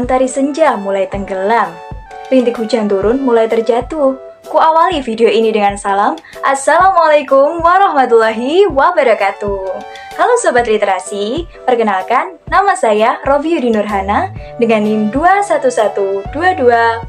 Mentari senja mulai tenggelam. Rintik hujan turun mulai terjatuh. Ku awali video ini dengan salam. Assalamualaikum warahmatullahi wabarakatuh. Halo Sobat Literasi, perkenalkan nama saya Rovi Yudi Nurhana dengan NIM 211220032,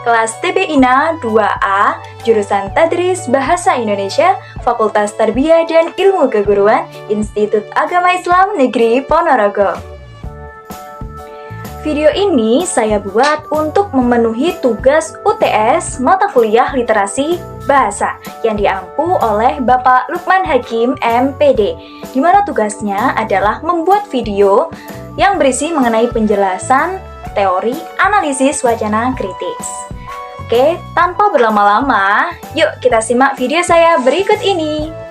kelas TPINA 2A, jurusan Tadris Bahasa Indonesia, Fakultas Tarbiyah dan Ilmu Keguruan, Institut Agama Islam Negeri Ponorogo. Video ini saya buat untuk memenuhi tugas UTS mata kuliah literasi bahasa yang diampu oleh Bapak Lukman Hakim MPD, di mana tugasnya adalah membuat video yang berisi mengenai penjelasan teori analisis wacana kritis. Oke, tanpa berlama-lama, yuk kita simak video saya berikut ini.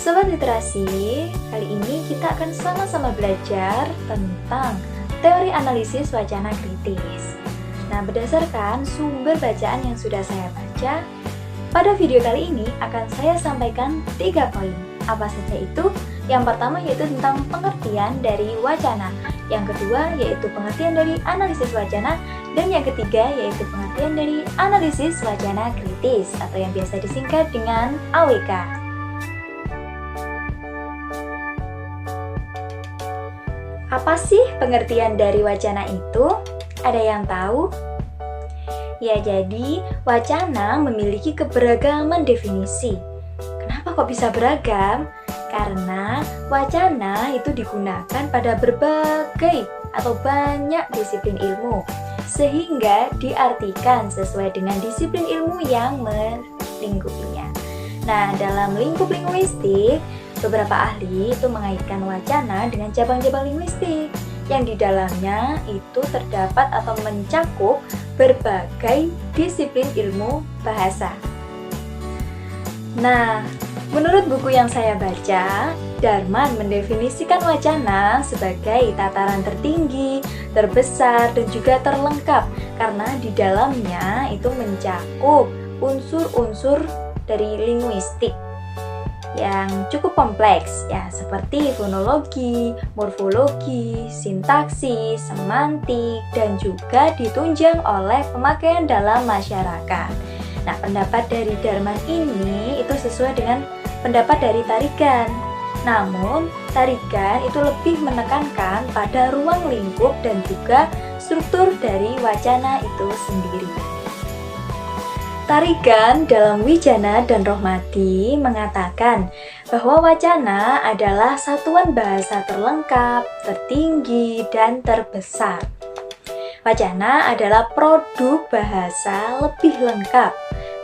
Sobat Literasi, kali ini kita akan sama-sama belajar tentang teori analisis wacana kritis. Nah, berdasarkan sumber bacaan yang sudah saya baca, pada video kali ini akan saya sampaikan 3 poin. Apa saja itu? Yang pertama yaitu tentang pengertian dari wacana, yang kedua yaitu pengertian dari analisis wacana, dan yang ketiga yaitu pengertian dari analisis wacana kritis atau yang biasa disingkat dengan AWK. Apa sih pengertian dari wacana itu? Ada yang tahu? Ya, jadi wacana memiliki keberagaman definisi. Kenapa kok bisa beragam? Karena wacana itu digunakan pada berbagai atau banyak disiplin ilmu, sehingga diartikan sesuai dengan disiplin ilmu yang melingkupinya. Nah, dalam lingkup linguistik, beberapa ahli itu mengaitkan wacana dengan cabang-cabang linguistik yang di dalamnya itu terdapat atau mencakup berbagai disiplin ilmu bahasa. Nah, menurut buku yang saya baca, Darman mendefinisikan wacana sebagai tataran tertinggi, terbesar, dan juga terlengkap karena di dalamnya itu mencakup unsur-unsur dari linguistik yang cukup kompleks ya, seperti fonologi, morfologi, sintaksis, semantik, dan juga ditunjang oleh pemakaian dalam masyarakat. Nah, pendapat dari Darman ini itu sesuai dengan pendapat dari Tarigan. Namun, Tarigan itu lebih menekankan pada ruang lingkup dan juga struktur dari wacana itu sendiri. Tarigan dalam Wijana dan Rohmati mengatakan bahwa wacana adalah satuan bahasa terlengkap, tertinggi, dan terbesar. Wacana adalah produk bahasa lebih lengkap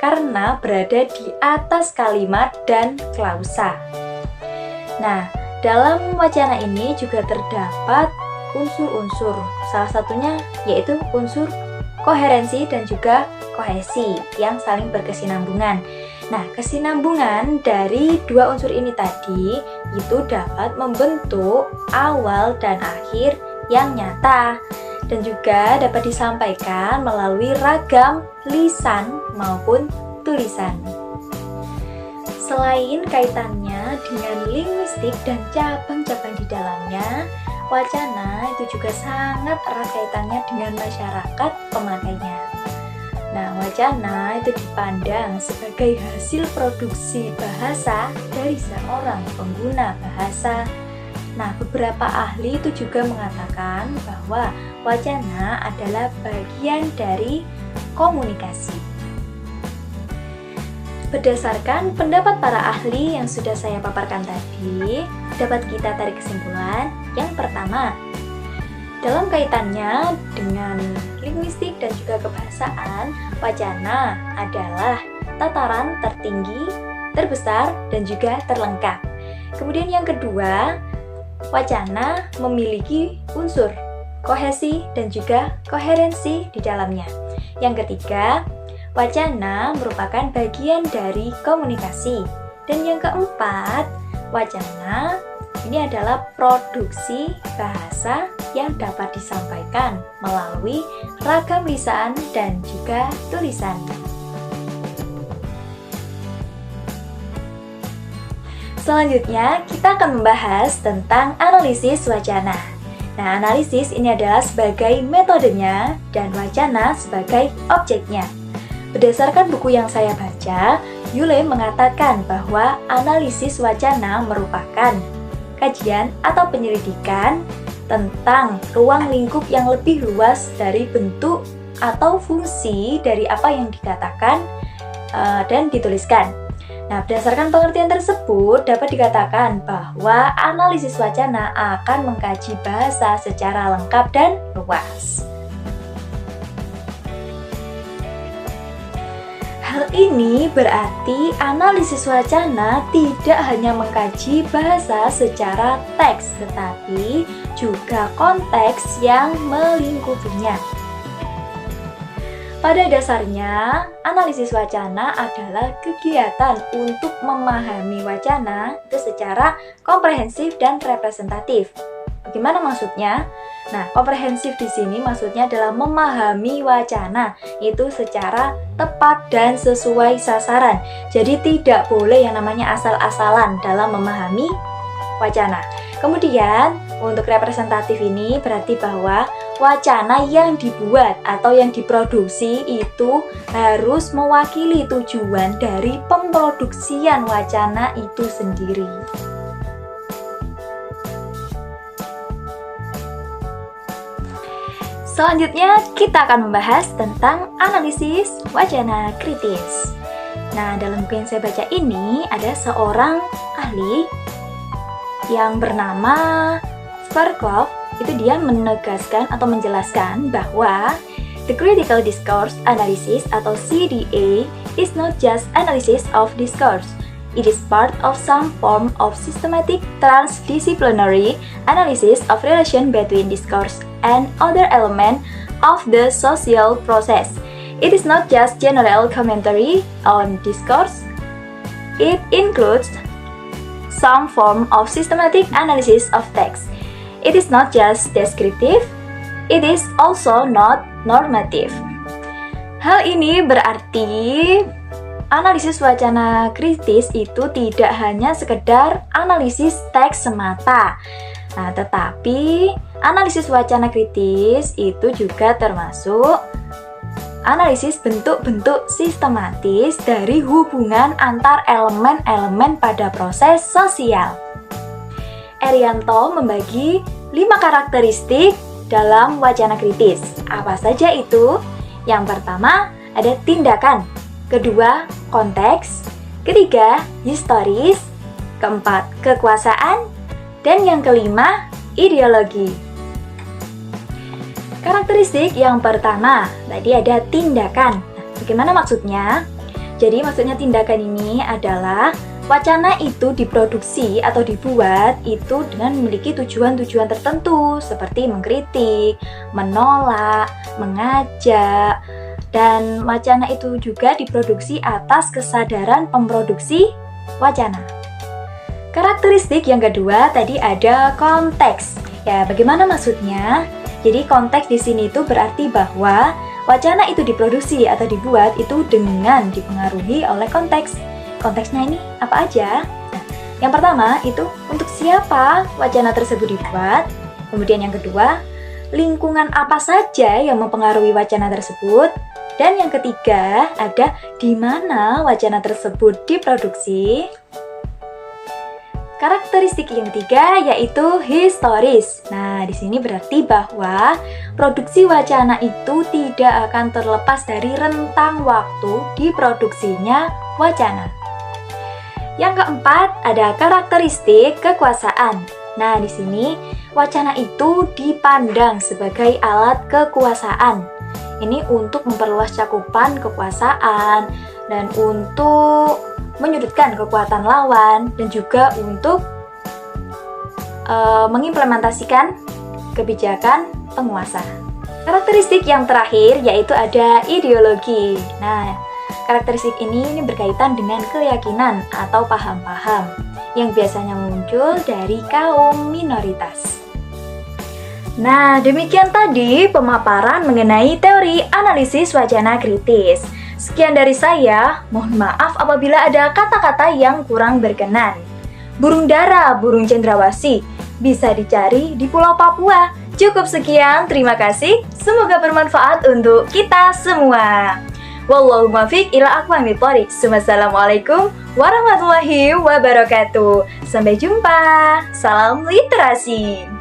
karena berada di atas kalimat dan klausa. Nah, dalam wacana ini juga terdapat unsur-unsur, salah satunya yaitu unsur koherensi dan juga kohesi yang saling berkesinambungan. Nah, kesinambungan dari dua unsur ini tadi itu dapat membentuk awal dan akhir yang nyata dan juga dapat disampaikan melalui ragam lisan maupun tulisan. Selain kaitannya dengan linguistik dan cabang-cabang di dalamnya, wacana itu juga sangat erat kaitannya dengan masyarakat pemakainya. Nah, wacana itu dipandang sebagai hasil produksi bahasa dari seorang pengguna bahasa. Nah, beberapa ahli itu juga mengatakan bahwa wacana adalah bagian dari komunikasi. Berdasarkan pendapat para ahli yang sudah saya paparkan tadi, dapat kita tarik kesimpulan yang pertama, dalam kaitannya dengan linguistik dan juga kebahasaan, wacana adalah tataran tertinggi, terbesar, dan juga terlengkap. Kemudian yang kedua, wacana memiliki unsur kohesi dan juga koherensi di dalamnya. Yang ketiga, wacana merupakan bagian dari komunikasi. Dan yang keempat, wacana ini adalah produksi bahasa yang dapat disampaikan melalui ragam lisan dan juga tulisan. Selanjutnya, kita akan membahas tentang analisis wacana. Nah, analisis ini adalah sebagai metodenya dan wacana sebagai objeknya. Berdasarkan buku yang saya baca, Yule mengatakan bahwa analisis wacana merupakan kajian atau penyelidikan tentang ruang lingkup yang lebih luas dari bentuk atau fungsi dari apa yang dikatakan dan dituliskan. Nah, berdasarkan pengertian tersebut, dapat dikatakan bahwa analisis wacana akan mengkaji bahasa secara lengkap dan luas. Hal ini berarti analisis wacana tidak hanya mengkaji bahasa secara teks, tetapi juga konteks yang melingkupinya. Pada dasarnya, analisis wacana adalah kegiatan untuk memahami wacana itu secara komprehensif dan representatif. Bagaimana maksudnya? Nah, komprehensif di sini maksudnya adalah memahami wacana itu secara tepat dan sesuai sasaran. Jadi tidak boleh yang namanya asal-asalan dalam memahami wacana. Kemudian, untuk representatif ini berarti bahwa wacana yang dibuat atau yang diproduksi itu harus mewakili tujuan dari pemproduksian wacana itu sendiri. Selanjutnya, kita akan membahas tentang analisis wacana kritis. Nah, dalam buku yang saya baca ini ada seorang ahli yang bernama Sparkov. Itu dia menegaskan atau menjelaskan bahwa the critical discourse analysis atau CDA is not just analysis of discourse. It is part of some form of systematic transdisciplinary analysis of relation between discourse and other elements of the social process. It is not just general commentary on discourse. It includes some form of systematic analysis of text. It is not just descriptive, it is also not normative. Hal ini berarti analisis wacana kritis itu tidak hanya sekedar analisis teks semata. Nah, tetapi analisis wacana kritis itu juga termasuk analisis bentuk-bentuk sistematis dari hubungan antar elemen-elemen pada proses sosial. Erianto membagi 5 karakteristik dalam wacana kritis. Apa saja itu? Yang pertama, ada tindakan. Kedua, konteks. Ketiga, historis. Keempat, kekuasaan. Dan yang kelima, ideologi. Karakteristik yang pertama, tadi ada tindakan. Nah, bagaimana maksudnya? Jadi maksudnya tindakan ini adalah wacana itu diproduksi atau dibuat itu dengan memiliki tujuan-tujuan tertentu seperti mengkritik, menolak, mengajak, dan wacana itu juga diproduksi atas kesadaran pemproduksi wacana. Karakteristik yang kedua tadi ada konteks. Ya, bagaimana maksudnya? Jadi konteks di sini itu berarti bahwa wacana itu diproduksi atau dibuat itu dengan dipengaruhi oleh konteks. Konteksnya ini apa aja? Nah, yang pertama itu untuk siapa wacana tersebut dibuat. Kemudian yang kedua, lingkungan apa saja yang mempengaruhi wacana tersebut. Dan yang ketiga, ada di mana wacana tersebut diproduksi. Karakteristik yang ketiga yaitu historis. Nah, di sini berarti bahwa produksi wacana itu tidak akan terlepas dari rentang waktu diproduksinya wacana. Yang keempat, ada karakteristik kekuasaan. Nah, di sini wacana itu dipandang sebagai alat kekuasaan. Ini untuk memperluas cakupan kekuasaan dan untuk menyudutkan kekuatan lawan dan juga untuk mengimplementasikan kebijakan penguasa. Karakteristik yang terakhir yaitu ada ideologi. Nah, karakteristik ini berkaitan dengan keyakinan atau paham-paham yang biasanya muncul dari kaum minoritas. Nah, demikian tadi pemaparan mengenai teori analisis wacana kritis. Sekian dari saya, mohon maaf apabila ada kata-kata yang kurang berkenan. Burung dara, burung cendrawasih, bisa dicari di Pulau Papua. Cukup sekian, terima kasih. Semoga bermanfaat untuk kita semua. Wallahu muwaffiq ila aqwamit thoriq. Wassalamualaikum warahmatullahi wabarakatuh. Sampai jumpa. Salam literasi.